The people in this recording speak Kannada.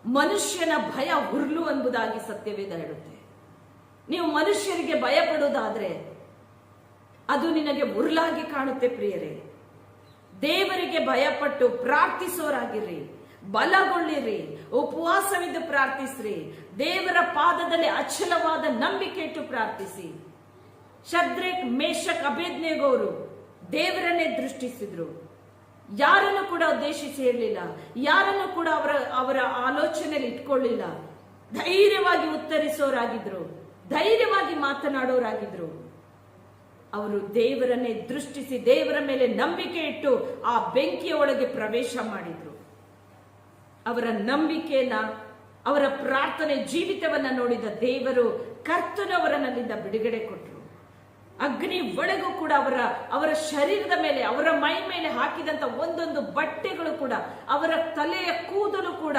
ಮನುಷ್ಯನ ಭಯ ಉರುಳು ಎಂಬುದಾಗಿ ಸತ್ಯವೇದ ಹೇಳುತ್ತೆ. ನೀವು ಮನುಷ್ಯರಿಗೆ ಭಯ ಪಡುವುದಾದ್ರೆ ಅದು ನಿನಗೆ ಉರುಳಾಗಿ ಕಾಣುತ್ತೆ ಪ್ರಿಯರೇ. ದೇವರಿಗೆ ಭಯಪಟ್ಟು ಪ್ರಾರ್ಥಿಸೋರಾಗಿರ್ರಿ, ಬಲಗೊಳ್ಳಿರಿ, ಉಪವಾಸವಿದ್ದು ಪ್ರಾರ್ಥಿಸ್ರಿ, ದೇವರ ಪಾದದಲ್ಲಿ ಅಚಲವಾದ ನಂಬಿಕೆ ಇಟ್ಟು ಪ್ರಾರ್ಥಿಸಿ. ಶದ್ರೇಕ್, ಮೇಷಕ್, ಅಬೇದ್ನೆಗೋರು ದೇವರನ್ನೇ ದೃಷ್ಟಿಸಿದ್ರು. ಯಾರನ್ನು ಕೂಡ ಉದ್ದೇಶಿಸಿ ಇರಲಿಲ್ಲ, ಯಾರನ್ನು ಕೂಡ ಅವರ ಆಲೋಚನೆಯಲ್ಲಿ ಇಟ್ಕೊಳ್ಳಿಲ್ಲ. ಧೈರ್ಯವಾಗಿ ಉತ್ತರಿಸೋರಾಗಿದ್ರು, ಧೈರ್ಯವಾಗಿ ಮಾತನಾಡೋರಾಗಿದ್ರು. ಅವರು ದೇವರನ್ನೇ ದೃಷ್ಟಿಸಿ ದೇವರ ಮೇಲೆ ನಂಬಿಕೆ ಇಟ್ಟು ಆ ಬೆಂಕಿಯ ಒಳಗೆ ಪ್ರವೇಶ ಮಾಡಿದ್ರು. ಅವರ ನಂಬಿಕೆಯನ್ನ, ಅವರ ಪ್ರಾರ್ಥನೆ ಜೀವಿತವನ್ನ ನೋಡಿದ ದೇವರು ಕರ್ತನವರನ್ನಿಂದ ಬಿಡುಗಡೆ ಕೊಟ್ಟರು. ಅಗ್ನಿ ಒಳಗೂ ಕೂಡ ಅವರ ಶರೀರದ ಮೇಲೆ, ಅವರ ಮೈ ಮೇಲೆ ಹಾಕಿದಂತ ಒಂದೊಂದು ಬಟ್ಟೆಗಳು ಕೂಡ, ಅವರ ತಲೆಯ ಕೂದಲು ಕೂಡ